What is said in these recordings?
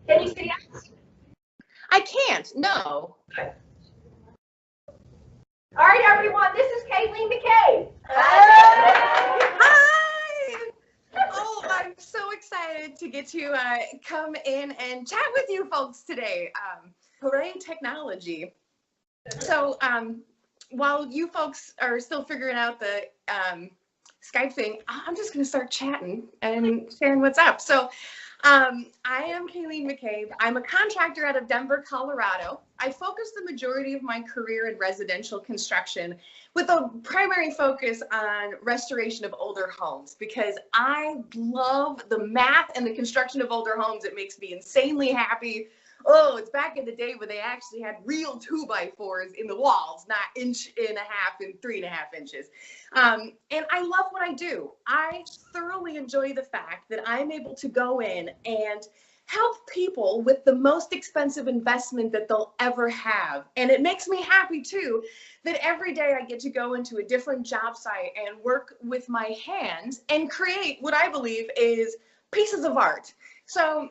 Can you say yes? I can't, no. All right, everyone, this is Kayleen McCabe. Hi! Oh, I'm so excited to get to come in and chat with you folks today. Hooray, technology. So while you folks are still figuring out the Skype thing, I'm just going to start chatting and sharing what's up. So I am Kayleen McCabe. I'm a contractor out of Denver, Colorado. I focus the majority of my career in residential construction with a primary focus on restoration of older homes because I love the math and the construction of older homes. It makes me insanely happy. Oh, it's back in the day when they actually had real 2x4s in the walls, not 1.5 inches and 3.5 inches. And I love what I do. I thoroughly enjoy the fact that I'm able to go in and help people with the most expensive investment that they'll ever have. And it makes me happy too that every day I get to go into a different job site and work with my hands and create what I believe is pieces of art. So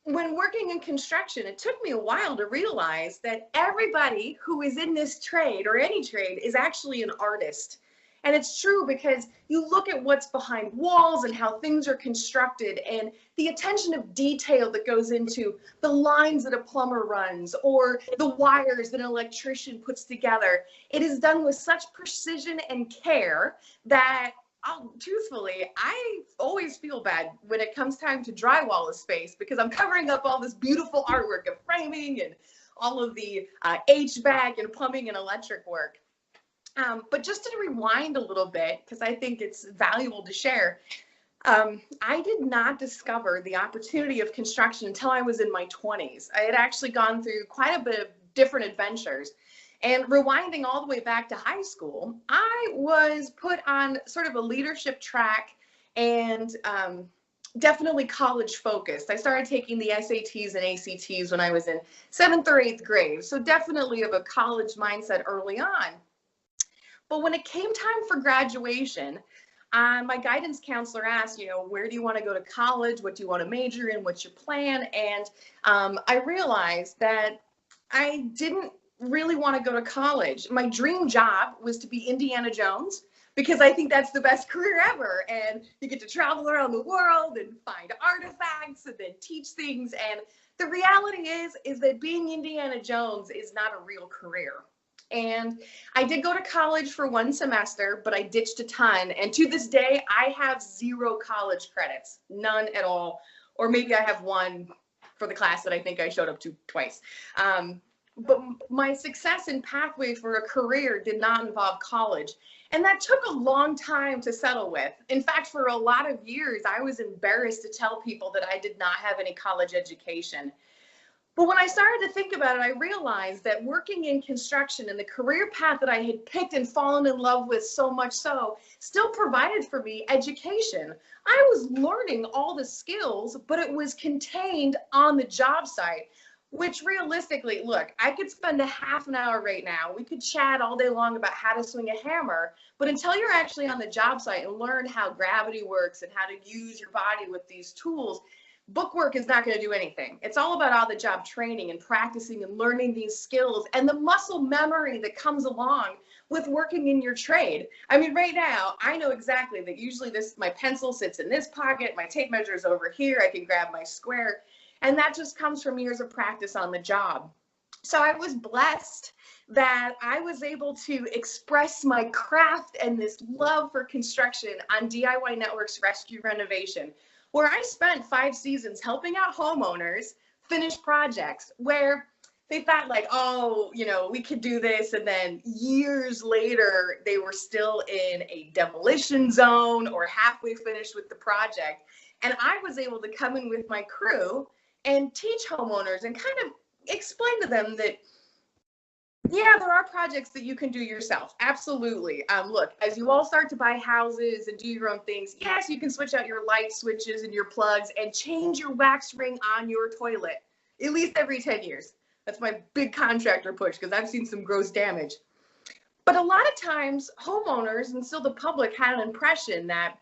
when working in construction, it took me a while to realize that everybody who is in this trade or any trade is actually an artist. And it's true because you look at what's behind walls and how things are constructed and the attention of detail that goes into the lines that a plumber runs or the wires that an electrician puts together. It is done with such precision and care that truthfully, I always feel bad when it comes time to drywall a space because I'm covering up all this beautiful artwork of framing and all of the HVAC and plumbing and electric work. But just to rewind a little bit, because I think it's valuable to share, I did not discover the opportunity of construction until I was in my 20s. I had actually gone through quite a bit of different adventures. And rewinding all the way back to high school, I was put on sort of a leadership track and definitely college focused. I started taking the SATs and ACTs when I was in 7th or 8th grade. So definitely of a college mindset early on. But when it came time for graduation, my guidance counselor asked, where do you want to go to college? What do you want to major in? What's your plan? And I realized that I didn't really want to go to college. My dream job was to be Indiana Jones because I think that's the best career ever. And you get to travel around the world and find artifacts and then teach things. And the reality is that being Indiana Jones is not a real career. And I did go to college for 1 semester, but I ditched a ton. And to this day, I have 0 college credits, none at all. Or maybe I have 1 for the class that I think I showed up to twice. But my success and pathway for a career did not involve college. And that took a long time to settle with. In fact, for a lot of years, I was embarrassed to tell people that I did not have any college education. But when I started to think about it, I realized that working in construction and the career path that I had picked and fallen in love with so much so still provided for me education. I was learning all the skills, but it was contained on the job site. Which realistically, look, I could spend a half an hour right now. We could chat all day long about how to swing a hammer, but until you're actually on the job site and learn how gravity works and how to use your body with these tools, bookwork is not going to do anything. It's all about all the job training and practicing and learning these skills and the muscle memory that comes along with working in your trade. I mean, right now, I know exactly that usually my pencil sits in this pocket, my tape measure is over here, I can grab my square. And that just comes from years of practice on the job. So I was blessed that I was able to express my craft and this love for construction on DIY Network's Rescue Renovation, where I spent 5 seasons helping out homeowners finish projects where they thought like, oh, we could do this. And then years later, they were still in a demolition zone or halfway finished with the project. And I was able to come in with my crew and teach homeowners and kind of explain to them that, yeah, there are projects that you can do yourself. Absolutely. Look, as you all start to buy houses and do your own things, yes, you can switch out your light switches and your plugs and change your wax ring on your toilet at least every 10 years. That's my big contractor push because I've seen some gross damage. But a lot of times homeowners and still the public had an impression that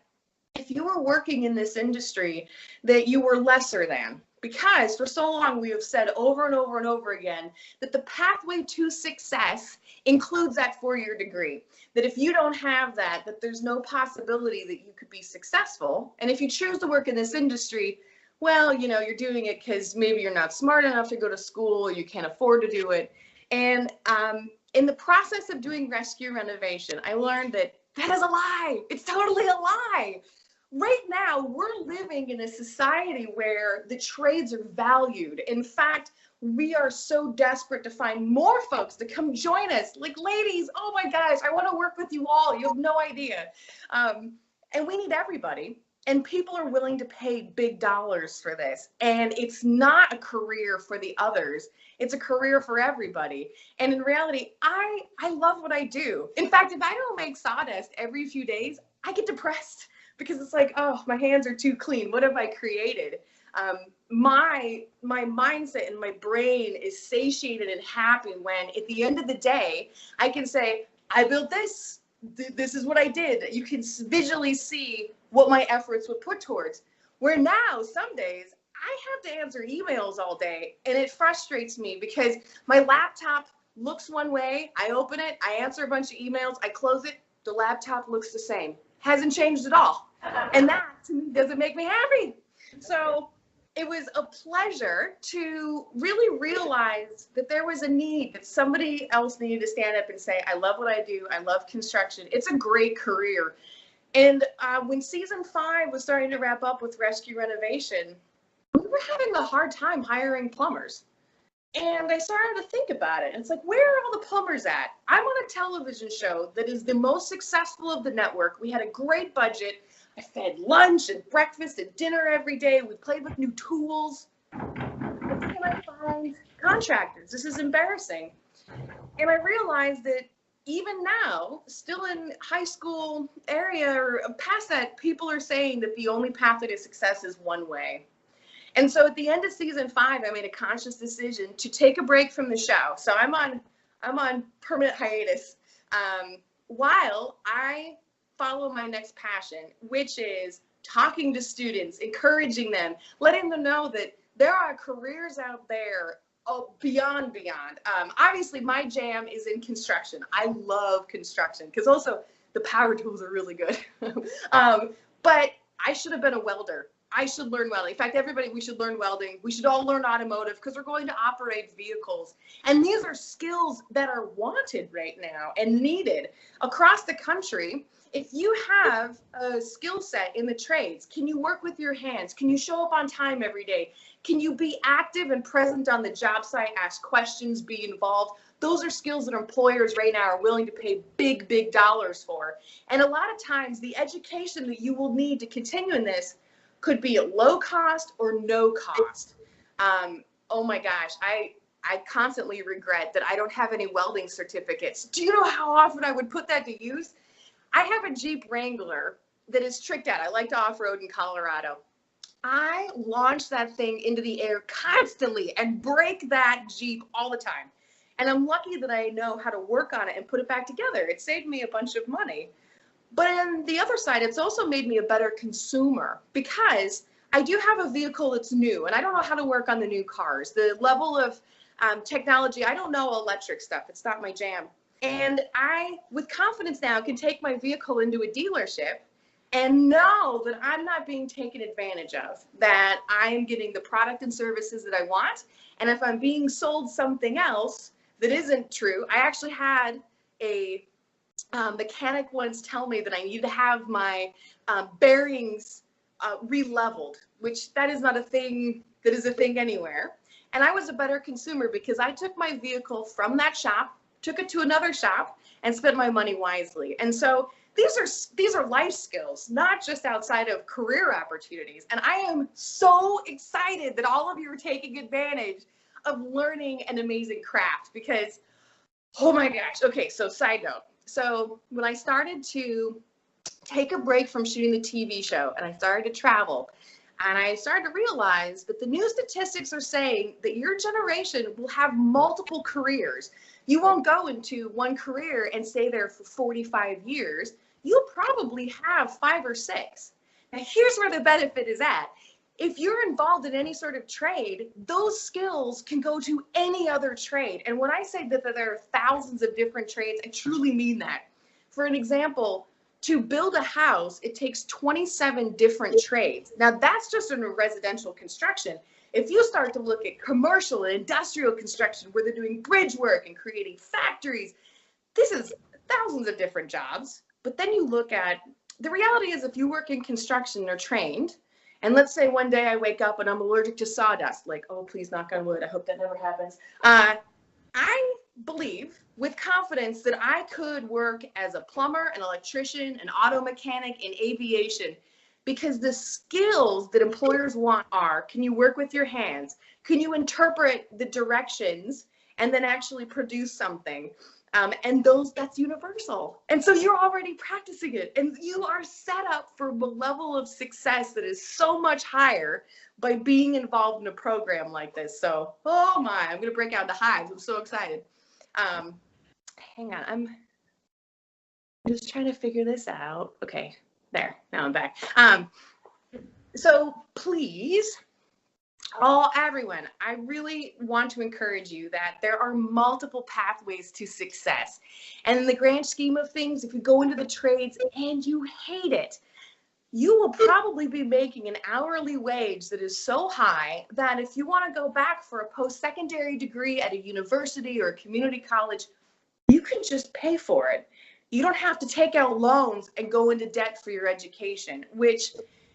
if you were working in this industry, that you were lesser than. Because for so long we have said over and over and over again that the pathway to success includes that 4-year degree. That if you don't have that, that there's no possibility that you could be successful. And if you choose to work in this industry, well, you know, you're doing it because maybe you're not smart enough to go to school, or you can't afford to do it. And in the process of doing rescue renovation, I learned that that is a lie. It's totally a lie. Right now, we're living in a society where the trades are valued. In fact, we are so desperate to find more folks to come join us. Like, ladies, oh my gosh, I want to work with you all. You have no idea. And we need everybody. And people are willing to pay big dollars for this. And it's not a career for the others. It's a career for everybody. And in reality, I love what I do. In fact, if I don't make sawdust every few days, I get depressed. Because it's like, oh, my hands are too clean. What have I created? My mindset and my brain is satiated and happy when at the end of the day, I can say, I built this. This is what I did. You can visually see what my efforts would put towards. Where now, some days, I have to answer emails all day. And it frustrates me because my laptop looks one way. I open it. I answer a bunch of emails. I close it. The laptop looks the same. Hasn't changed at all. And that, to me, doesn't make me happy. So it was a pleasure to really realize that there was a need, that somebody else needed to stand up and say, I love what I do. I love construction. It's a great career. And when season 5 was starting to wrap up with rescue renovation, we were having a hard time hiring plumbers. And I started to think about it. And it's like, where are all the plumbers at? I'm on a television show that is the most successful of the network. We had a great budget. I fed lunch and breakfast and dinner every day. We played with new tools. But can I find contractors? This is embarrassing. And I realized that even now, still in high school area or past that, people are saying that the only pathway to success is one way. And so at the end of season 5, I made a conscious decision to take a break from the show. So I'm on permanent hiatus while I follow my next passion, which is talking to students, encouraging them, letting them know that there are careers out there beyond. Obviously, my jam is in construction. I love construction because also the power tools are really good. But I should have been a welder. I should learn welding. In fact, everybody, we should learn welding. We should all learn automotive because we're going to operate vehicles. And these are skills that are wanted right now and needed across the country. If you have a skill set in the trades, can you work with your hands? Can you show up on time every day? Can you be active and present on the job site, ask questions, be involved? Those are skills that employers right now are willing to pay big, big dollars for. And a lot of times the education that you will need to continue in this could be at low cost or no cost. Oh my gosh, I constantly regret that I don't have any welding certificates. Do you know how often I would put that to use? I have a Jeep Wrangler that is tricked out. I like to off-road in Colorado. I launch that thing into the air constantly and break that Jeep all the time. And I'm lucky that I know how to work on it and put it back together. It saved me a bunch of money. But on the other side, it's also made me a better consumer because I do have a vehicle that's new and I don't know how to work on the new cars. The level of technology, I don't know electric stuff. It's not my jam. And I, with confidence now, can take my vehicle into a dealership and know that I'm not being taken advantage of, that I am getting the product and services that I want. And if I'm being sold something else that isn't true, I actually had a mechanic once tell me that I need to have my bearings re-leveled, which that is not a thing that is a thing anywhere. And I was a better consumer because I took my vehicle from that shop, took it to another shop, and spent my money wisely. And so these are life skills, not just outside of career opportunities. And I am so excited that all of you are taking advantage of learning an amazing craft because, oh my gosh. Okay, so side note. So when I started to take a break from shooting the TV show and I started to travel, and I started to realize that the new statistics are saying that your generation will have multiple careers. You won't go into one career and stay there for 45 years. You'll probably have 5 or 6. Now, here's where the benefit is at. If you're involved in any sort of trade, those skills can go to any other trade. And when I say that there are thousands of different trades, I truly mean that. For an example, to build a house, it takes 27 different trades. Now, that's just in a residential construction. If you start to look at commercial and industrial construction, where they're doing bridge work and creating factories, this is thousands of different jobs. But then you look at, the reality is if you work in construction or trained, and let's say one day I wake up and I'm allergic to sawdust, like, oh, please knock on wood, I hope that never happens. I believe with confidence that I could work as a plumber, an electrician, an auto mechanic, in aviation, because the skills that employers want are, can you work with your hands? Can you interpret the directions and then actually produce something? And that's universal. And so you're already practicing it, and you are set up for a level of success that is so much higher by being involved in a program like this. So, oh my, I'm going to break out into hives. I'm so excited. Hang on. I'm just trying to figure this out. Okay, there, now I'm back. So please, everyone, I really want to encourage you that there are multiple pathways to success. And in the grand scheme of things, if you go into the trades and you hate it, you will probably be making an hourly wage that is so high that if you want to go back for a post-secondary degree at a university or a community college, you can just pay for it. You don't have to take out loans and go into debt for your education, which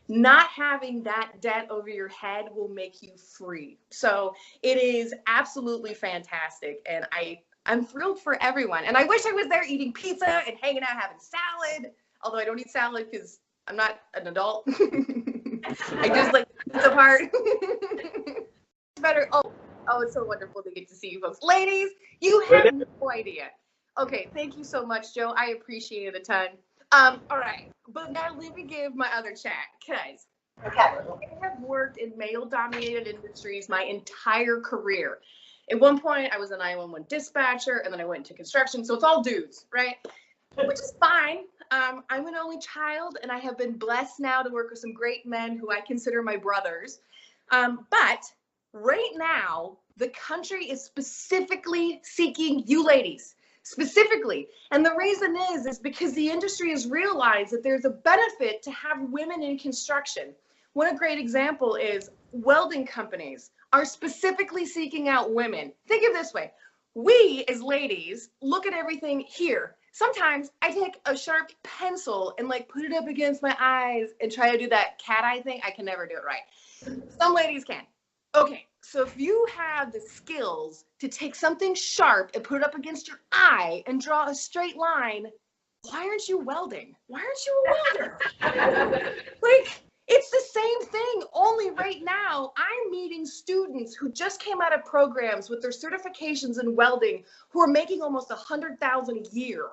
not having that debt over your head will make you free. So it is absolutely fantastic. And I'm thrilled for everyone. And I wish I was there eating pizza and hanging out, having salad, although I don't eat salad because I'm not an adult. I just like the pizza part. It's better. Oh, it's so wonderful to get to see you folks. Ladies, you have no idea. Okay, thank you so much, Joe. I appreciate it a ton. All right, but now let me give my other chat, guys. Okay. I have worked in male-dominated industries my entire career. At one point, I was an 911 dispatcher, and then I went into construction, so it's all dudes, right? Which is fine. I'm an only child, and I have been blessed now to work with some great men who I consider my brothers. But right now, the country is specifically seeking you ladies. Specifically. And the reason is because the industry has realized that there's a benefit to have women in construction. One great example is welding companies are specifically seeking out women. Think of it this way. We as ladies look at everything here. Sometimes I take a sharp pencil and like put it up against my eyes and try to do that cat eye thing. I can never do it right. Some ladies can. Okay, so if you have the skills to take something sharp and put it up against your eye and draw a straight line, why aren't you welding? Why aren't you a welder? Like, it's the same thing, only right now I'm meeting students who just came out of programs with their certifications in welding who are making almost $100,000 a year.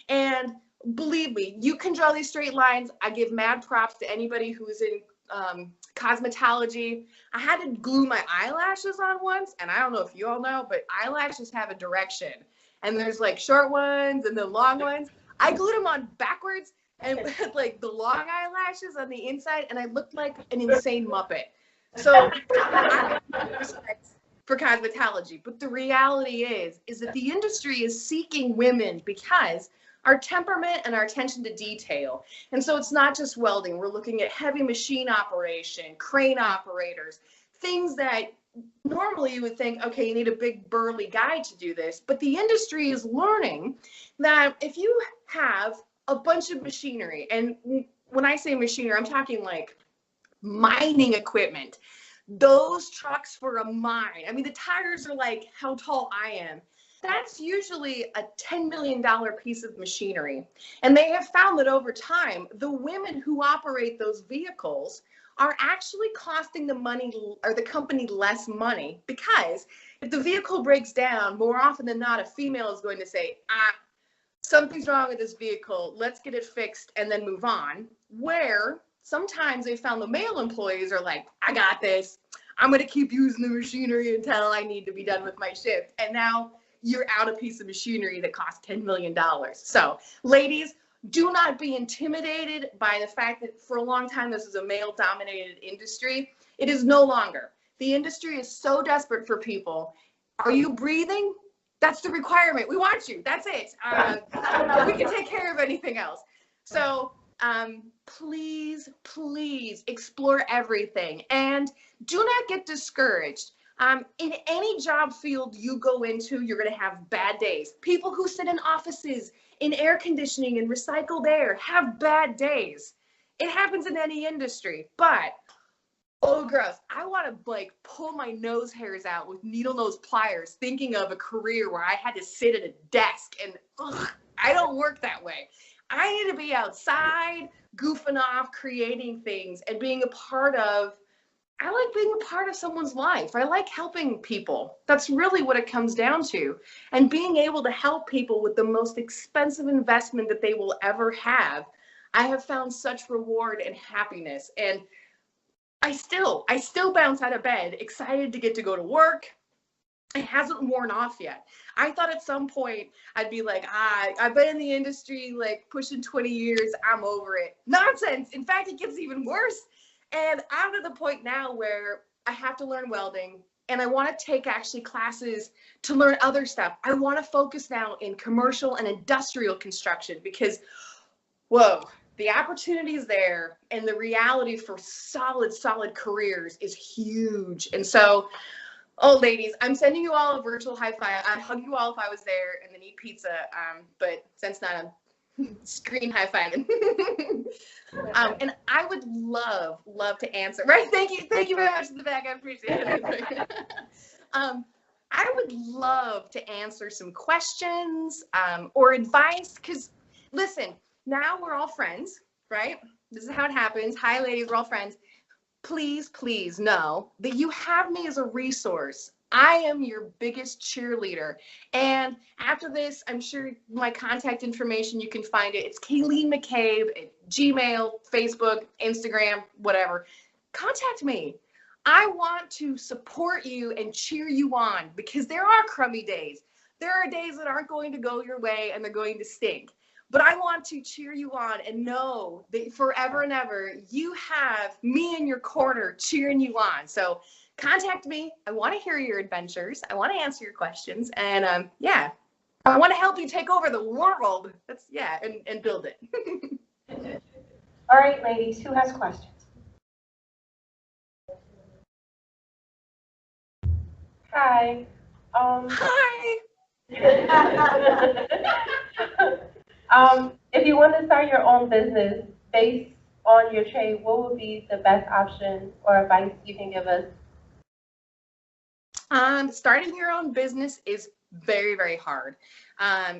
And believe me, you can draw these straight lines. I give mad props to anybody who's in cosmetology. I had to glue my eyelashes on once, and I don't know if you all know, but eyelashes have a direction, and there's like short ones and then long ones. I glued them on backwards and with like the long eyelashes on the inside, and I looked like an insane Muppet. So I have respect for cosmetology, but the reality is that the industry is seeking women because our temperament and our attention to detail. And so it's not just welding. We're looking at heavy machine operation, crane operators, things that normally you would think, okay, you need a big burly guy to do this. But the industry is learning that if you have a bunch of machinery, and when I say machinery, I'm talking like mining equipment, those trucks for a mine. I mean, the tires are like how tall I am. That's usually a $10 million piece of machinery. And they have found that over time, the women who operate those vehicles are actually costing the company less money, because if the vehicle breaks down, more often than not, a female is going to say, something's wrong with this vehicle, let's get it fixed and then move on. Where sometimes they found the male employees are like, I got this. I'm going to keep using the machinery until I need to be done with my shift. And now you're out a piece of machinery that costs $10 million. So ladies, Do not be intimidated by the fact that for a long time this is a male-dominated industry. It is no longer. The industry is so desperate for people. Are you breathing? That's the requirement. We want you. That's it. We can take care of anything else. So please, please explore everything and do not get discouraged. In any job field you go into, you're going to have bad days. People who sit in offices, in air conditioning and recycled air have bad days. It happens in any industry, but oh, gross. I want to like pull my nose hairs out with needle nose pliers thinking of a career where I had to sit at a desk and I don't work that way. I need to be outside, goofing off, creating things and being a part of, I like being a part of someone's life. I like helping people. That's really what it comes down to. And being able to help people with the most expensive investment that they will ever have, I have found such reward and happiness. And I still bounce out of bed, excited to get to go to work. It hasn't worn off yet. I thought at some point I'd be like, I've been in the industry like pushing 20 years. I'm over it. Nonsense. In fact, it gets even worse. And I'm to the point now where I have to learn welding and I want to take actually classes to learn other stuff. I want to focus now in commercial and industrial construction because, whoa, the opportunity is there and the reality for solid careers is huge. And so, oh, ladies, I'm sending you all a virtual high five. I'd hug you all if I was there and then eat pizza. But since not, I'm screen high fiving. And I would love to answer. Right? Thank you very much in the back. I appreciate it. I would love to answer some questions or advice because, listen, now we're all friends, right? This is how it happens. Hi, ladies, we're all friends. Please know that you have me as a resource. I am your biggest cheerleader. And after this, I'm sure my contact information, you can find it. It's Kayleen McCabe at Gmail, Facebook, Instagram, whatever. Contact me. I want to support you and cheer you on because there are crummy days. There are days that aren't going to go your way and they're going to stink. But I want to cheer you on and know that forever and ever, you have me in your corner cheering you on. So contact me. I want to hear your adventures. I want to answer your questions. And yeah, I want to help you take over the world. That's, yeah, and build it. All right, ladies, who has questions? Hi. Hi. If you want to start your own business based on your trade, what would be the best option or advice you can give us? Starting your own business is very hard.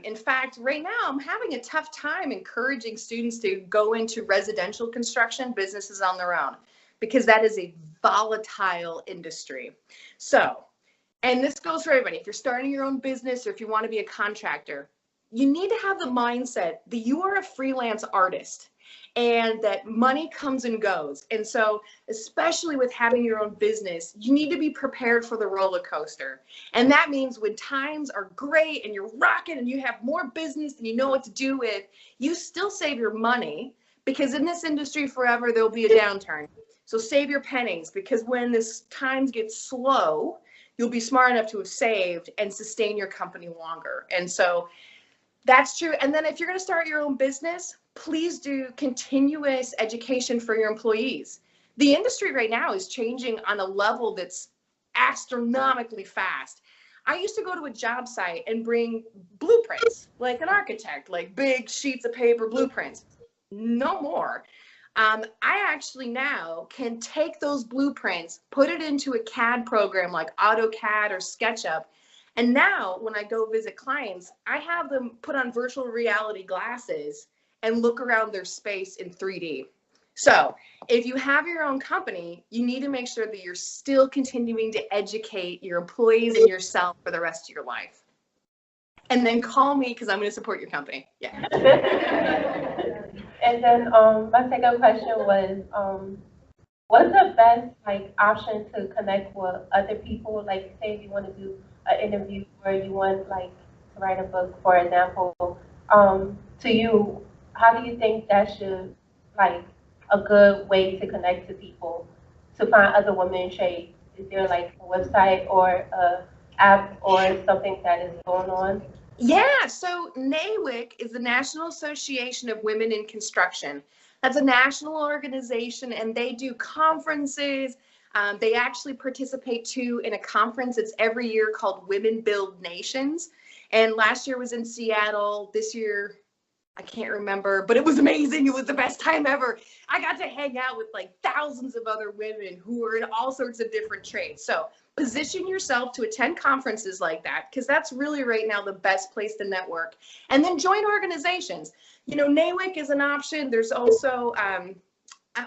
In fact, right now I'm having a tough time encouraging students to go into residential construction businesses on their own because that is a volatile industry. So, and this goes for everybody. If you're starting your own business or if you want to be a contractor, you need to have the mindset that you are a freelance artist and that money comes and goes. And so, especially with having your own business, you need to be prepared for the roller coaster. And that means when times are great and you're rocking and you have more business than you know what to do with, you still save your money because in this industry forever, there'll be a downturn. So save your pennies because when this times get slow, you'll be smart enough to have saved and sustain your company longer. And so that's true. And then if you're going to start your own business, please do continuous education for your employees. The industry right now is changing on a level that's astronomically fast. I used to go to a job site and bring blueprints, like an architect, like big sheets of paper blueprints. No more. I actually now can take those blueprints, put it into a CAD program like AutoCAD or SketchUp. And now when I go visit clients, I have them put on virtual reality glasses and look around their space in 3D. So if you have your own company, you need to make sure that you're still continuing to educate your employees and yourself for the rest of your life. And then call me because I'm going to support your company. Yeah. And then my second question was, what's the best option to connect with other people? Like say if you want to do an interview or you want to write a book, for example, to you, how do you think that should, like, a good way to connect to people, to find other women in trade? Is there like a website or a app or something that is going on? Yeah, so NAWIC is the National Association of Women in Construction. That's a national organization, and they do conferences. They actually participate too in a conference. It's every year called Women Build Nations. And last year was in Seattle. This year, I can't remember, but it was amazing. It was the best time ever. I got to hang out with like thousands of other women who were in all sorts of different trades. So position yourself to attend conferences like that, because that's really right now the best place to network. And then join organizations. You know, NAWIC is an option. There's also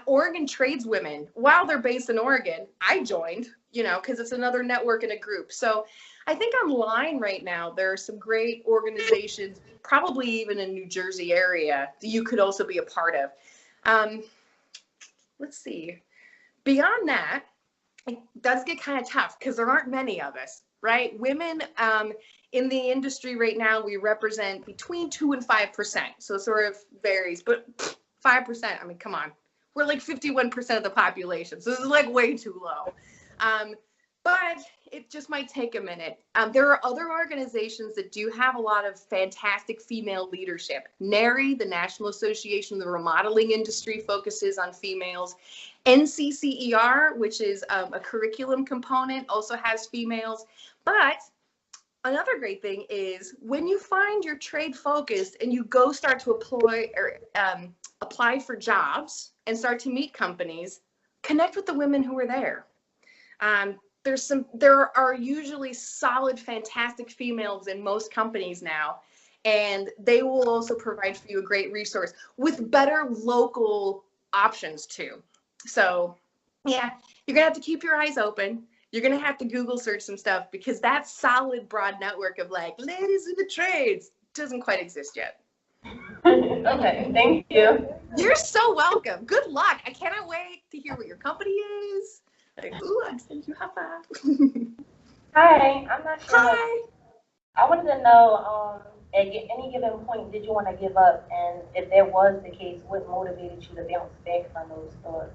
Oregon Tradeswomen. While they're based in Oregon, I joined, you know, because it's another network and a group. So I think online right now, there are some great organizations, probably even in New Jersey area, that you could also be a part of. Let's see. Beyond that, it does get kind of tough because there aren't many of us, right? Women in the industry right now, we represent between 2 and 5%. So it sort of varies, but 5%, I mean, come on. We're like 51% of the population. So this is like way too low. But it just might take a minute. There are other organizations that do have a lot of fantastic female leadership. NARI, the National Association of the Remodeling Industry, focuses on females. NCCER, which is a curriculum component, also has females. But another great thing is when you find your trade focused and you go start to apply for jobs and start to meet companies, connect with the women who are there. There are usually solid, fantastic females in most companies now, and they will also provide for you a great resource with better local options too. So yeah, you're gonna have to keep your eyes open. You're gonna have to Google search some stuff, because that solid, broad network of like ladies in the trades doesn't quite exist yet. Okay, thank you. You're so welcome. Good luck. I cannot wait to hear what your company is. Like, ooh, I send you a high five. Hi, I'm not sure. Hi. I wanted to know, at any given point, did you want to give up? And if there was the case, what motivated you to bounce back from those thoughts?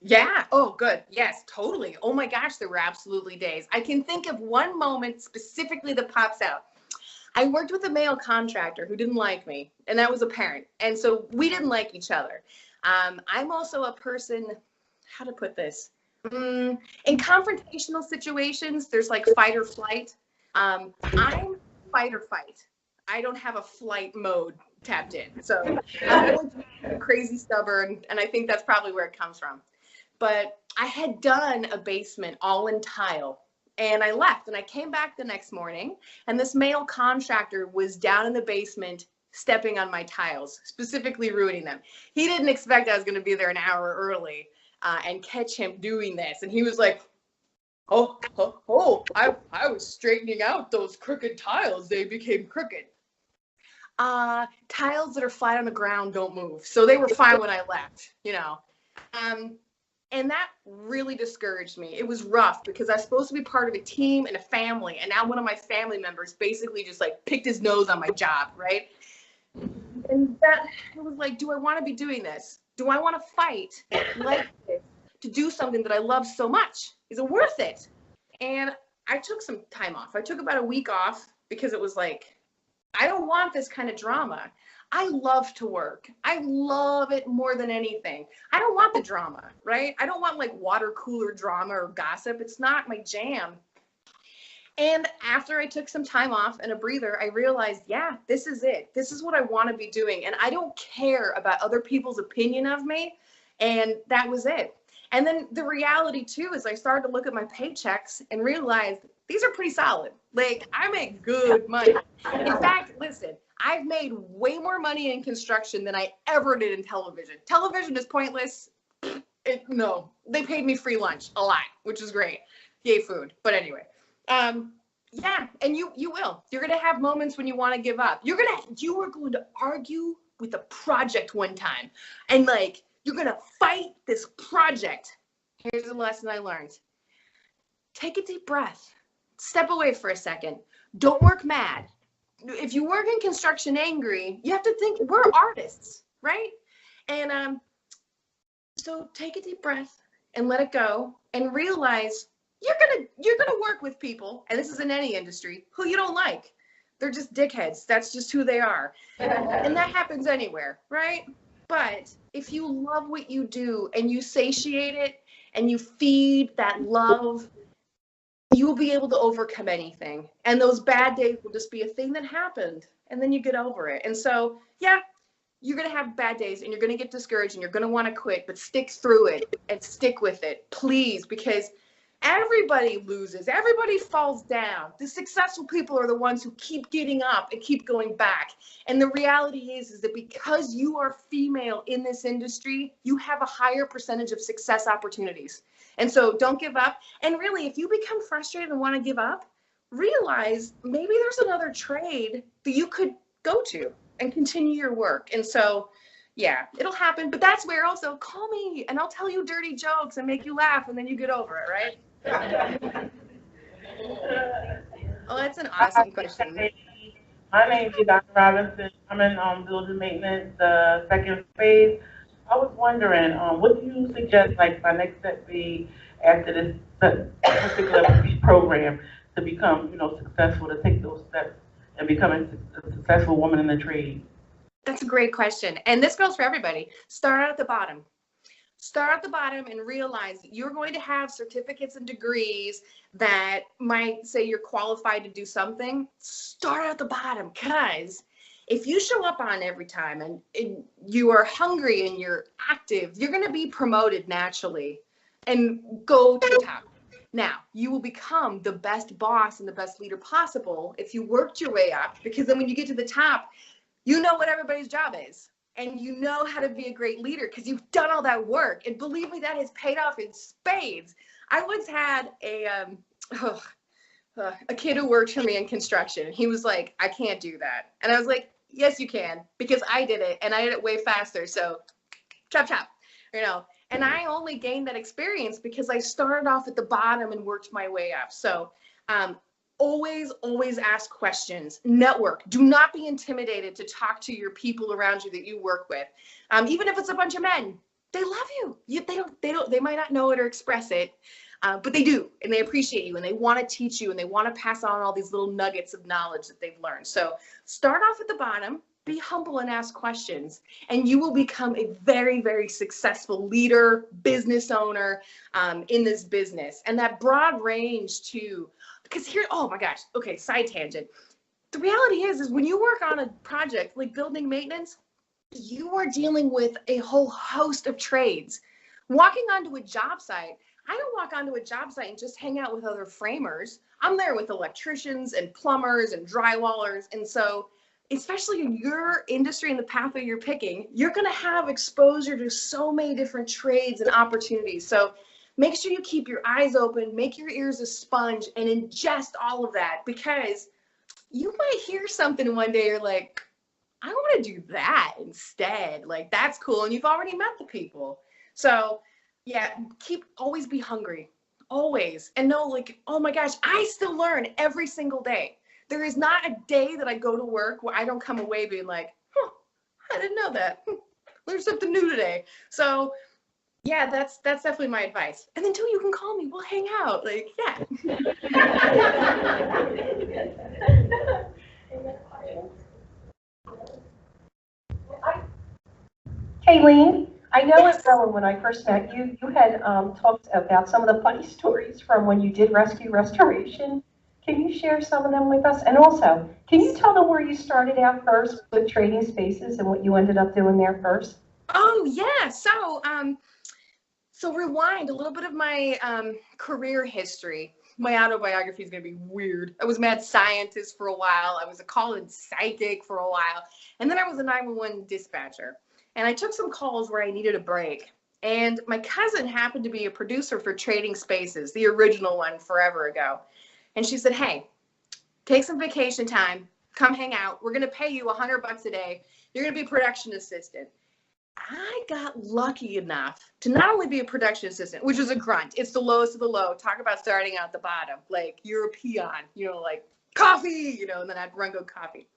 Yeah. Oh, good. Yes, totally. Oh my gosh, there were absolutely days. I can think of one moment specifically that pops out. I worked with a male contractor who didn't like me, and that was apparent. And so we didn't like each other. I'm also a person, how to put this? In confrontational situations, there's like fight or flight. I'm fight or fight. I don't have a flight mode tapped in. So I'm crazy stubborn, and I think that's probably where it comes from. But I had done a basement all in tile, and I left, and I came back the next morning, and this male contractor was down in the basement stepping on my tiles, specifically ruining them. He didn't expect I was going to be there an hour early and catch him doing this. And he was like, I was straightening out those crooked tiles. They became crooked. Tiles that are flat on the ground don't move. So they were fine when I left, you know. And that really discouraged me. It was rough because I was supposed to be part of a team and a family. And now one of my family members basically just like picked his nose on my job, right? And that, it was like, do I want to be doing this? Do I want to fight like this to do something that I love so much? Is it worth it? And I took some time off. I took about a week off because it was like, I don't want this kind of drama. I love to work. I love it more than anything. I don't want the drama, right? I don't want like water cooler drama or gossip. It's not my jam. And after I took some time off and a breather, I realized, yeah, this is it. This is what I want to be doing. And I don't care about other people's opinion of me. And that was it. And then the reality too is I started to look at my paychecks and realized these are pretty solid. Like I make good money. In fact, listen, I've made way more money in construction than I ever did in television. Television is pointless. No, they paid me free lunch a lot, which is great. Yay, food. But anyway, yeah, and you will. You're gonna have moments when you want to give up. You are going to argue with a project one time, and like you're gonna fight this project. Here's the lesson I learned. Take a deep breath. Step away for a second. Don't work mad. if you work in construction angry, you have to think we're artists, right? And so take a deep breath and let it go and realize you're gonna work with people, and this is in any industry, who you don't like. They're just dickheads. That's just who they are. And that happens anywhere, right? But if you love what you do and you satiate it and you feed that love, you will be able to overcome anything. And those bad days will just be a thing that happened, and then you get over it. And so, yeah, you're going to have bad days and you're going to get discouraged and you're going to want to quit, but stick through it and stick with it, please, because everybody loses. Everybody falls down. The successful people are the ones who keep getting up and keep going back. And the reality is that because you are female in this industry, you have a higher percentage of success opportunities. And so don't give up. And really, if you become frustrated and want to give up, realize maybe there's another trade that you could go to and continue your work. And so, yeah, it'll happen. But that's where also call me and I'll tell you dirty jokes and make you laugh, and then you get over it, right? Oh, that's an awesome question. My name is Dr. Robinson. I'm in building maintenance, the second phase. I was wondering, what do you suggest, like, my next step be after this particular program to become, successful, to take those steps and become a successful woman in the trade? That's a great question. And this goes for everybody. Start out at the bottom. Start at the bottom and realize that you're going to have certificates and degrees that might say you're qualified to do something. Start at the bottom, because if you show up on every time and you are hungry and you're active, you're going to be promoted naturally and go to the top. Now, you will become the best boss and the best leader possible if you worked your way up, because then when you get to the top, you know what everybody's job is. And you know how to be a great leader because you've done all that work. And believe me, that has paid off in spades. I once had a kid who worked for me in construction. He was like, I can't do that. And I was like, yes, you can, because I did it and I did it way faster. So chop, chop, and I only gained that experience because I started off at the bottom and worked my way up. So always ask questions. Network. Do not be intimidated to talk to your people around you that you work with. Even if it's a bunch of men, they love you. They might not know it or express it, but they do, and they appreciate you, and they want to teach you, and they want to pass on all these little nuggets of knowledge that they've learned. So start off at the bottom, be humble and ask questions, and you will become a very, very successful leader, business owner in this business. And that broad range too. Because here, oh my gosh, okay, side tangent. The reality is when you work on a project like building maintenance, you are dealing with a whole host of trades. Walking onto a job site, I don't walk onto a job site and just hang out with other framers. I'm there with electricians and plumbers and drywallers. And so, especially in your industry and the pathway you're picking, you're going to have exposure to so many different trades and opportunities. So make sure you keep your eyes open, make your ears a sponge, and ingest all of that, because you might hear something one day you're like, I want to do that instead. Like, that's cool. And you've already met the people. So yeah, always be hungry, always. And know, like, oh my gosh, I still learn every single day. There is not a day that I go to work where I don't come away being like, I didn't know that. Learned something new today. So yeah, that's definitely my advice. And then too, you can call me. We'll hang out. Like, yeah. Kayleen, I know as well when I first met you, you had talked about some of the funny stories from when you did rescue restoration. Can you share some of them with us? And also, can you tell them where you started out first with trading spaces and what you ended up doing there first? Oh yeah. So rewind a little bit of my career history. My autobiography is going to be weird. I was a mad scientist for a while. I was a call-in psychic for a while. And then I was a 911 dispatcher. And I took some calls where I needed a break. And my cousin happened to be a producer for Trading Spaces, the original one forever ago. And she said, hey, take some vacation time. Come hang out. We're going to pay you $100 a day. You're going to be production assistant. I got lucky enough to not only be a production assistant, which is a grunt. It's the lowest of the low. Talk about starting out the bottom. Like, you're a peon, like coffee, and then I'd run go coffee.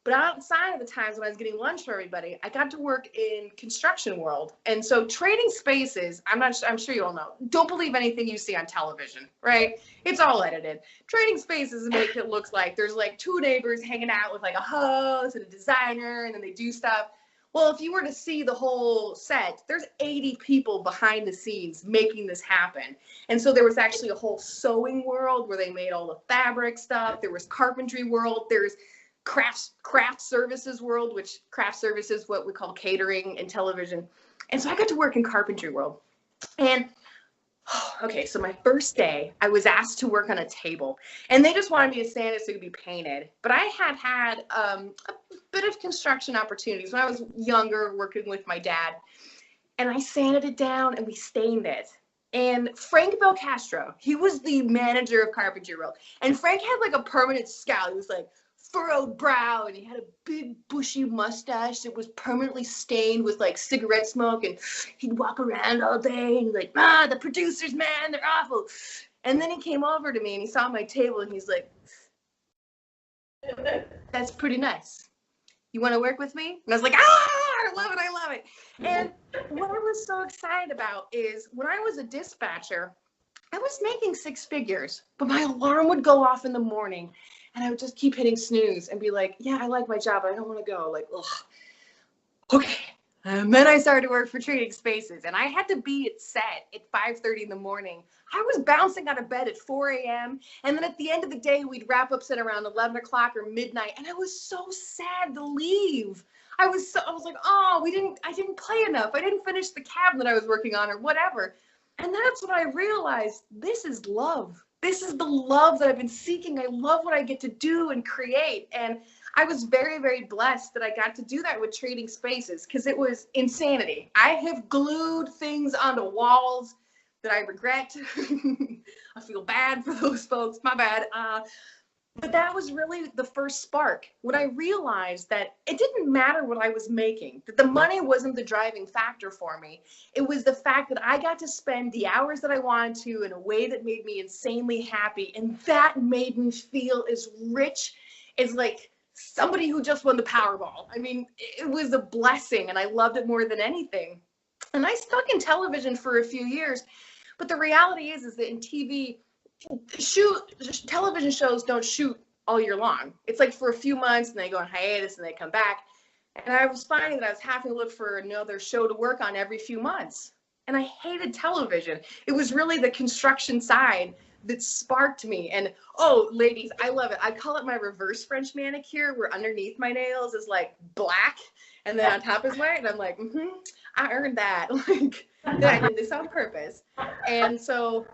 But outside of the times when I was getting lunch for everybody, I got to work in construction world. And so trading spaces, I'm sure you all know, don't believe anything you see on television, right? It's all edited. Trading spaces make it look like there's like two neighbors hanging out with like a host and a designer, and then they do stuff. Well, if you were to see the whole set, there's 80 people behind the scenes making this happen. And so there was actually a whole sewing world where they made all the fabric stuff. There was carpentry world. There's craft services world, which craft services, what we call catering and television. And so I got to work in carpentry world. And okay, so my first day, I was asked to work on a table, and they just wanted me to stand it so it could be painted. But I had a bit of construction opportunities when I was younger, working with my dad, and I sanded it down and we stained it. And Frank Belcastro, he was the manager of carpentry world, and Frank had like a permanent scowl. He was like furrowed brow, and he had a big bushy mustache that was permanently stained with like cigarette smoke, and he'd walk around all day and like, the producers, man, they're awful. And then he came over to me and he saw my table and he's like, that's pretty nice. You want to work with me? And I was like, I love it. And what I was so excited about is when I was a dispatcher, I was making 6 figures, but my alarm would go off in the morning and I would just keep hitting snooze and be like, yeah, I like my job, but I don't want to go. Like, ugh. Okay. And then I started to work for Trading Spaces, and I had to be at set at 5:30 in the morning. I was bouncing out of bed at 4 a.m. And then at the end of the day, we'd wrap up set around 11 o'clock or midnight. And I was so sad to leave. I was like, oh, I didn't play enough. I didn't finish the cabinet I was working on or whatever. And that's when I realized this is love. This is the love that I've been seeking. I love what I get to do and create. And I was very, very blessed that I got to do that with Trading Spaces because it was insanity. I have glued things onto walls that I regret. I feel bad for those folks. My bad. But that was really the first spark when I realized that it didn't matter what I was making, that the money wasn't the driving factor for me. It was the fact that I got to spend the hours that I wanted to in a way that made me insanely happy. And that made me feel as rich as like somebody who just won the Powerball. I mean, it was a blessing and I loved it more than anything. And I stuck in television for a few years. But the reality is that in TV, television shows don't shoot all year long. It's like for a few months and they go on hiatus and they come back. And I was finding that I was having to look for another show to work on every few months. And I hated television. It was really the construction side that sparked me. And oh, ladies, I love it. I call it my reverse French manicure, where underneath my nails is like black and then on top is white. And I'm like, I earned that. Like, I did this on purpose. And so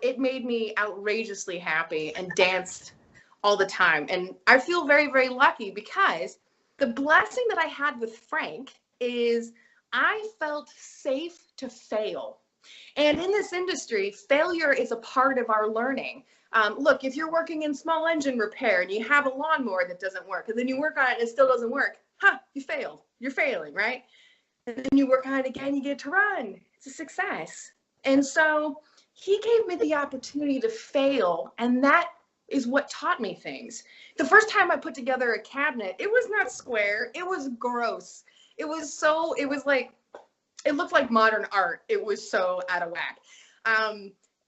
it made me outrageously happy and danced all the time. And I feel very, very lucky because the blessing that I had with Frank is I felt safe to fail. And in this industry, failure is a part of our learning. Look, if you're working in small engine repair and you have a lawnmower that doesn't work, and then you work on it and it still doesn't work, you failed. You're failing, right? And then you work on it again, you get to run. It's a success. And so he gave me the opportunity to fail, and that is what taught me things. The first time I put together a cabinet, it was not square, it was gross. It looked like modern art. It was so out of whack.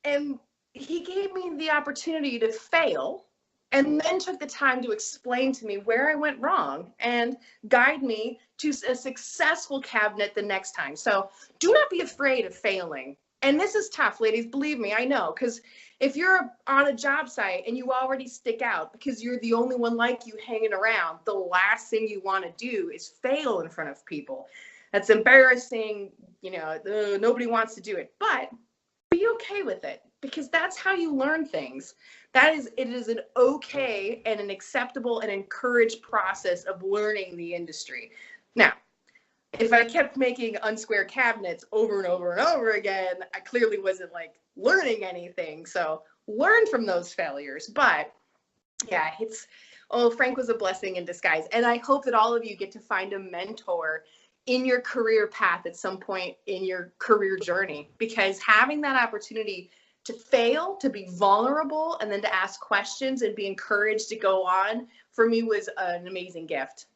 And he gave me the opportunity to fail and then took the time to explain to me where I went wrong and guide me to a successful cabinet the next time. So do not be afraid of failing. And this is tough, ladies, believe me, I know, because if you're on a job site and you already stick out because you're the only one like you hanging around, the last thing you want to do is fail in front of people. That's embarrassing, nobody wants to do it, but be okay with it because that's how you learn things. It is an okay and an acceptable and encouraged process of learning the industry. Now, if I kept making unsquare cabinets over and over and over again, I clearly wasn't like learning anything. So learn from those failures. But yeah, Frank was a blessing in disguise. And I hope that all of you get to find a mentor in your career path at some point in your career journey, because having that opportunity to fail, to be vulnerable, and then to ask questions and be encouraged to go on, for me was an amazing gift.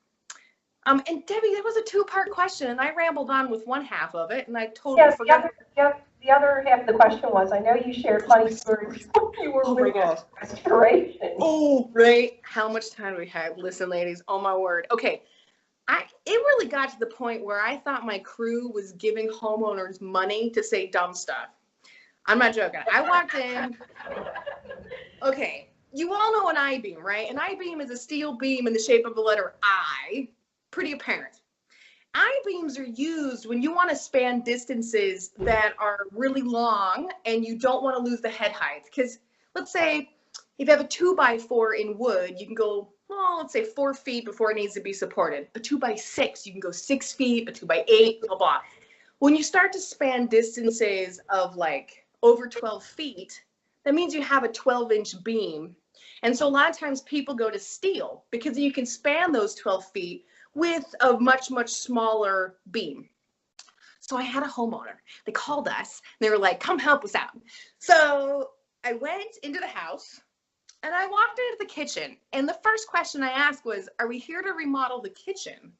And Debbie, that was a two-part question, and I rambled on with one half of it, and I totally Yes, forgot. the other half of the question was, I know you shared funny stories when you were with restoration. Oh, right. How much time do we have? Listen, ladies, oh my word. Okay. It really got to the point where I thought my crew was giving homeowners money to say dumb stuff. I'm not joking. I walked in. Okay. You all know an I-beam, right? An I-beam is a steel beam in the shape of the letter I. Pretty apparent. I-beams are used when you want to span distances that are really long and you don't want to lose the head height. Because let's say if you have a 2x4 in wood, you can go, well, let's say 4 feet before it needs to be supported. A 2x6, you can go 6 feet, a 2x8, blah, blah. When you start to span distances of like over 12 feet, that means you have a 12-inch beam. And so a lot of times people go to steel because you can span those 12 feet with a much, much smaller beam. So I had a homeowner. They called us. They were like, come help us out. So I went into the house and I walked into the kitchen. And the first question I asked was, are we here to remodel the kitchen?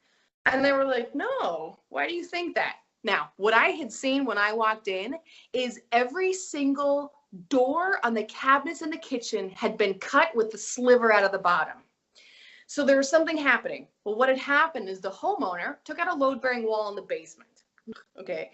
And they were like, no, why do you think that? Now, what I had seen when I walked in is every single door on the cabinets in the kitchen had been cut with the sliver out of the bottom. So there was something happening. Well, what had happened is the homeowner took out a load-bearing wall in the basement. Okay.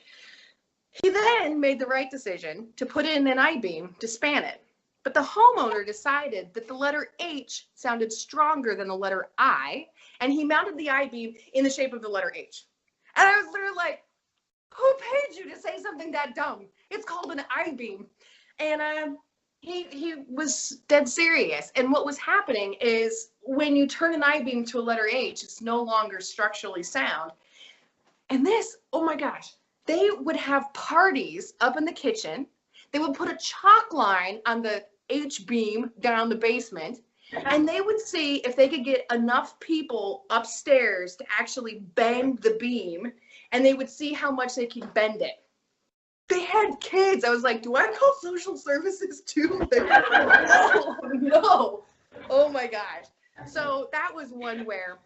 He then made the right decision to put in an I-beam to span it. But the homeowner decided that the letter H sounded stronger than the letter I, and he mounted the I-beam in the shape of the letter H. And I was literally like, who paid you to say something that dumb? It's called an I-beam. And he was dead serious. And what was happening is when you turn an I-beam to a letter H, it's no longer structurally sound. And this, oh my gosh, they would have parties up in the kitchen. They would put a chalk line on the H beam down the basement, and they would see if they could get enough people upstairs to actually bend the beam, and they would see how much they could bend it. They had kids. I was like, do I call social services too? No. Oh my gosh. So that was one where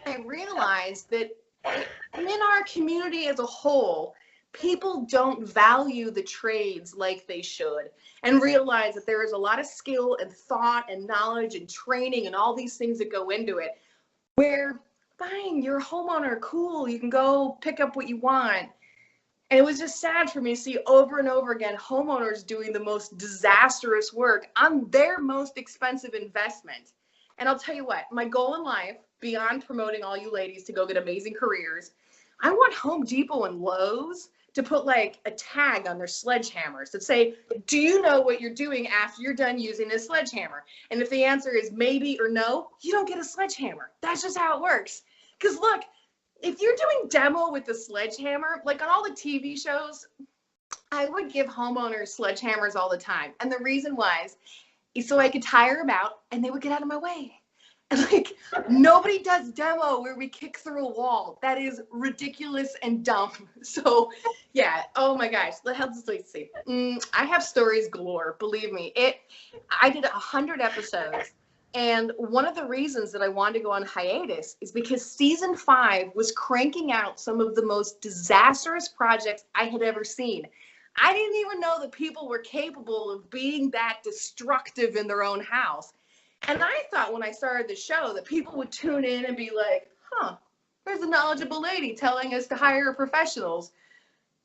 I realized that in our community as a whole, people don't value the trades like they should, and realize that there is a lot of skill and thought and knowledge and training and all these things that go into it, where fine, you're a homeowner, cool, you can go pick up what you want. And it was just sad for me to see over and over again homeowners doing the most disastrous work on their most expensive investment. And I'll tell you what, my goal in life, beyond promoting all you ladies to go get amazing careers, I want Home Depot and Lowe's to put like a tag on their sledgehammers that say, do you know what you're doing after you're done using this sledgehammer? And if the answer is maybe or no, you don't get a sledgehammer. That's just how it works. Because look, if you're doing demo with the sledgehammer, like on all the TV shows, I would give homeowners sledgehammers all the time. And the reason was so I could tire them out and they would get out of my way. And like, nobody does demo where we kick through a wall. That is ridiculous and dumb. So yeah, oh my gosh, let's see. I have stories galore, believe me. I did 100 episodes. And one of the reasons that I wanted to go on hiatus is because season 5 was cranking out some of the most disastrous projects I had ever seen. I didn't even know that people were capable of being that destructive in their own house. And I thought when I started the show that people would tune in and be like, huh, there's a knowledgeable lady telling us to hire professionals.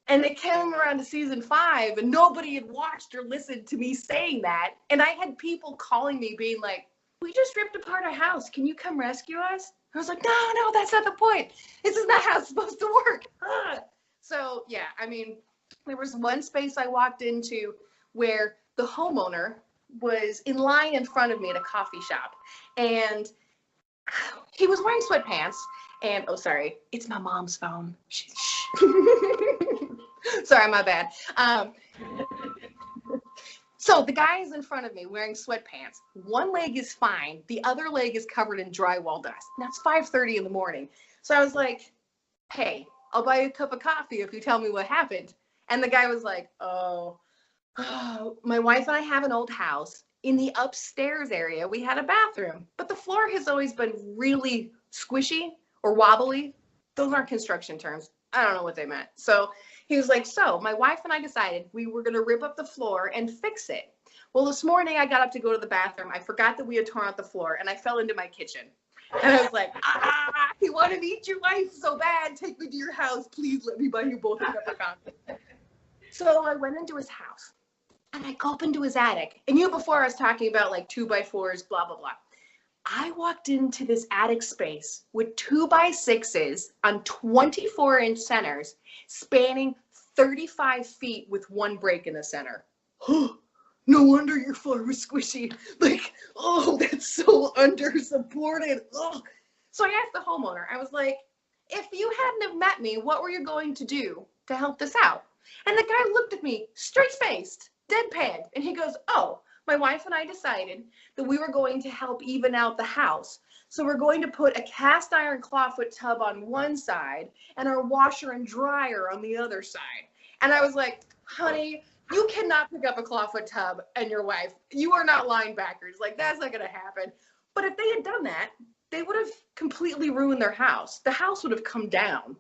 And they came around to season 5 and nobody had watched or listened to me saying that. And I had people calling me being like, we just ripped apart our house. Can you come rescue us? I was like, no, that's not the point. This is not how it's supposed to work. So yeah, I mean, there was one space I walked into where the homeowner was in line in front of me at a coffee shop, and he was wearing sweatpants, and oh, sorry, it's my mom's phone. Shh. Sorry, my bad. So the guy is in front of me wearing sweatpants. One leg is fine. The other leg is covered in drywall dust. And that's 5:30 in the morning. So I was like, hey, I'll buy you a cup of coffee if you tell me what happened. And the guy was like, oh, My wife and I have an old house. In the upstairs area, we had a bathroom, but the floor has always been really squishy or wobbly. Those aren't construction terms. I don't know what they meant. So he was like, so my wife and I decided we were going to rip up the floor and fix it. Well, this morning I got up to go to the bathroom. I forgot that we had torn out the floor and I fell into my kitchen. And I was like, he wanted to eat your life so bad. Take me to your house. Please let me buy you both a cup of coffee. So I went into his house. And I go up into his attic. And before I was talking about like 2x4s, blah, blah, blah. I walked into this attic space with 2x6s on 24-inch centers, spanning 35 feet with one break in the center. No wonder your floor was squishy. Like, oh, that's so under-supported. Oh. So I asked the homeowner, I was like, if you hadn't have met me, what were you going to do to help this out? And the guy looked at me straight-faced, deadpan, and he goes, oh, my wife and I decided that we were going to help even out the house. So we're going to put a cast iron clawfoot tub on one side and our washer and dryer on the other side. And I was like, honey, you cannot pick up a clawfoot tub and your wife. You are not linebackers. Like, that's not going to happen. But if they had done that, they would have completely ruined their house. The house would have come down.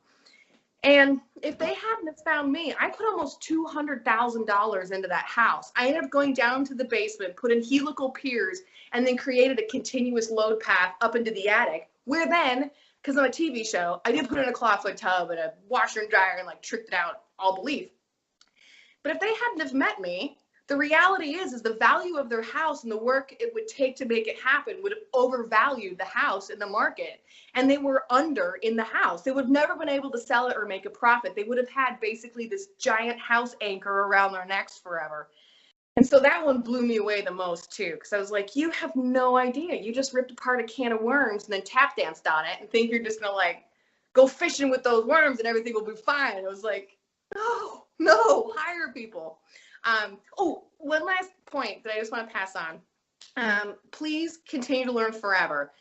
And if they hadn't have found me, I put almost $200,000 into that house. I ended up going down to the basement, put in helical piers, and then created a continuous load path up into the attic, where then, because I'm a TV show, I did put in a clawfoot tub and a washer and dryer and like tricked it out all belief. But if they hadn't have met me, the reality is the value of their house and the work it would take to make it happen would have overvalued the house in the market. And they were under in the house. They would have never been able to sell it or make a profit. They would have had basically this giant house anchor around their necks forever. And so that one blew me away the most too, because I was like, you have no idea. You just ripped apart a can of worms and then tap danced on it and think you're just gonna like go fishing with those worms and everything will be fine. And I was like, no, hire people. One last point that I just want to pass on. Please continue to learn forever.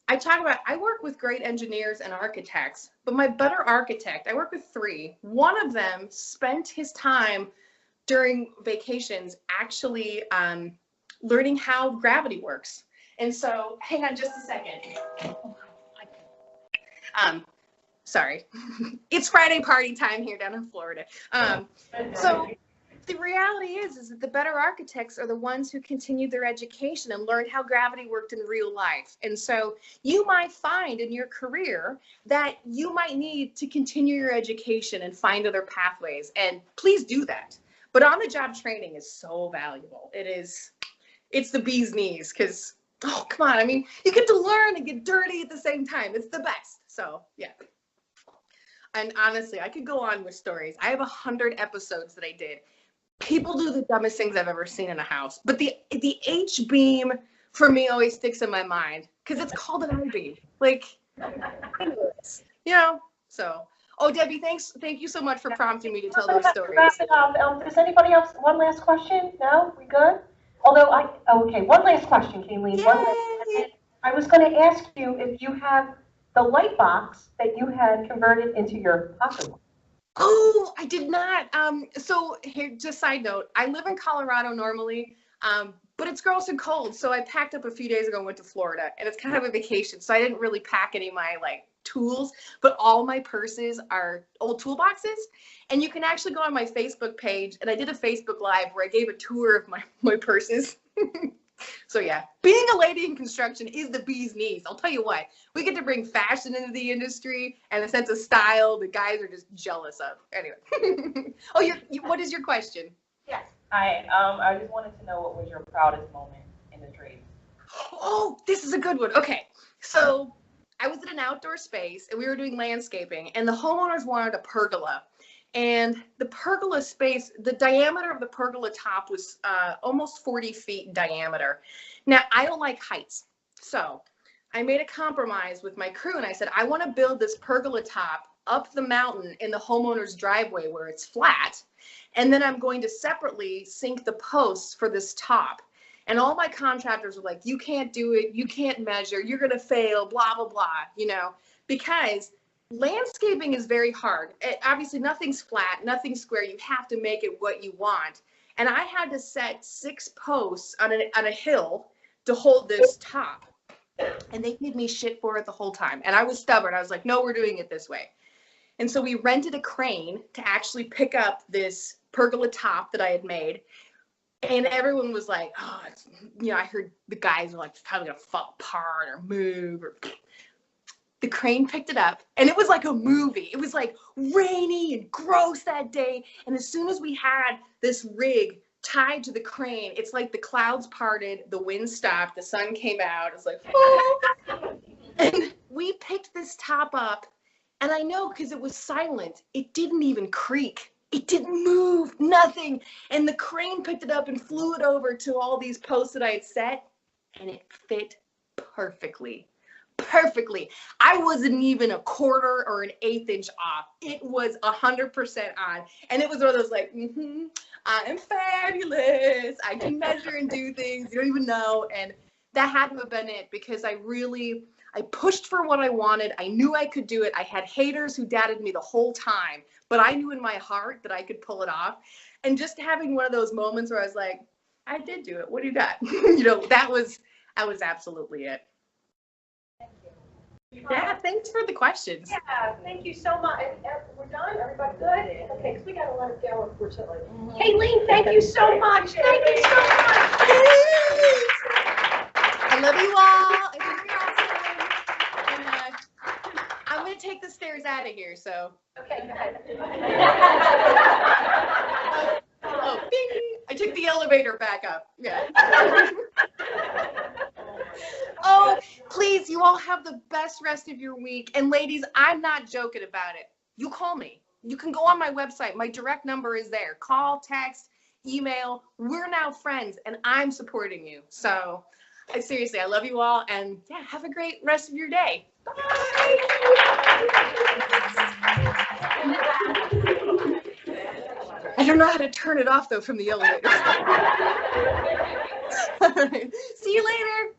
I work with great engineers and architects, but my better architect, I work with 3. One of them spent his time during vacations actually learning how gravity works. And so, hang on just a second. Sorry. It's Friday party time here down in Florida. So the reality is that the better architects are the ones who continued their education and learned how gravity worked in real life. And so you might find in your career that you might need to continue your education and find other pathways. And please do that. But on-the-job training is so valuable. It's the bee's knees because, oh, come on. I mean, you get to learn and get dirty at the same time. It's the best. So, yeah. And honestly, I could go on with stories. I have 100 episodes that I did. People do the dumbest things I've ever seen in a house. But the H-beam, for me, always sticks in my mind because it's called an I-beam. Like, anyways, so. Oh, Debbie, thank you so much for prompting me to tell those stories. Wrap it up. Does anybody else, one last question? No? We good? Although, okay, one last question, Kayleen. One last question. I was going to ask you if you have the light box that you had converted into your pocket. Oh, I did not. So here, just side note, I live in Colorado normally, but it's gross and cold. So I packed up a few days ago and went to Florida, and it's kind of a vacation. So I didn't really pack any of my tools, but all my purses are old toolboxes. And you can actually go on my Facebook page, and I did a Facebook Live where I gave a tour of my purses. So yeah, being a lady in construction is the bee's knees. I'll tell you what, we get to bring fashion into the industry and a sense of style the guys are just jealous of. Anyway. Oh, what is your question? Yes. I just wanted to know what was your proudest moment in the trade? Oh, this is a good one. Okay. So I was in an outdoor space and we were doing landscaping and the homeowners wanted a pergola. And the pergola space, the diameter of the pergola top was almost 40 feet in diameter. Now, I don't like heights. So I made a compromise with my crew and I said, I want to build this pergola top up the mountain in the homeowner's driveway where it's flat. And then I'm going to separately sink the posts for this top. And all my contractors were like, you can't do it. You can't measure. You're going to fail, blah, blah, blah, because landscaping is very hard. Obviously, nothing's flat, nothing's square. You have to make it what you want. And I had to set 6 posts on a hill to hold this top. And they gave me shit for it the whole time. And I was stubborn. I was like, no, we're doing it this way. And so we rented a crane to actually pick up this pergola top that I had made. And everyone was like, oh, I heard the guys were like, it's probably gonna fall apart or move. Or the crane picked it up, and it was like a movie. It was like rainy and gross that day. And as soon as we had this rig tied to the crane, it's like the clouds parted, the wind stopped, the sun came out. It's like, oh. And we picked this top up, and I know because it was silent, it didn't even creak. It didn't move, nothing. And the crane picked it up and flew it over to all these posts that I had set, and it fit perfectly. Perfectly. I wasn't even a quarter or an 1/8 inch off. It was 100% on. And it was one of those like, I'm fabulous. I can measure and do things you don't even know. And that had to have been it, because I pushed for what I wanted. I knew I could do it. I had haters who doubted me the whole time, but I knew in my heart that I could pull it off. And just having one of those moments where I was like, I did do it. What do you got? That was absolutely it. Yeah, thanks for the questions. Yeah, thank you so much. We're done? Everybody good? Okay, because we got to let it go, unfortunately. Kayleen, thank you so much. Thank you so much. I love you all. I think you're awesome. And, I'm going to take the stairs out of here, so. Okay, go ahead. Oh, ding. I took the elevator back up. Yeah. Oh, please, you all have the best rest of your week. And ladies, I'm not joking about it. You call me. You can go on my website. My direct number is there. Call, text, email. We're now friends, and I'm supporting you. So, seriously, I love you all. And yeah, have a great rest of your day. Bye. I don't know how to turn it off, though, from the elevator. See you later.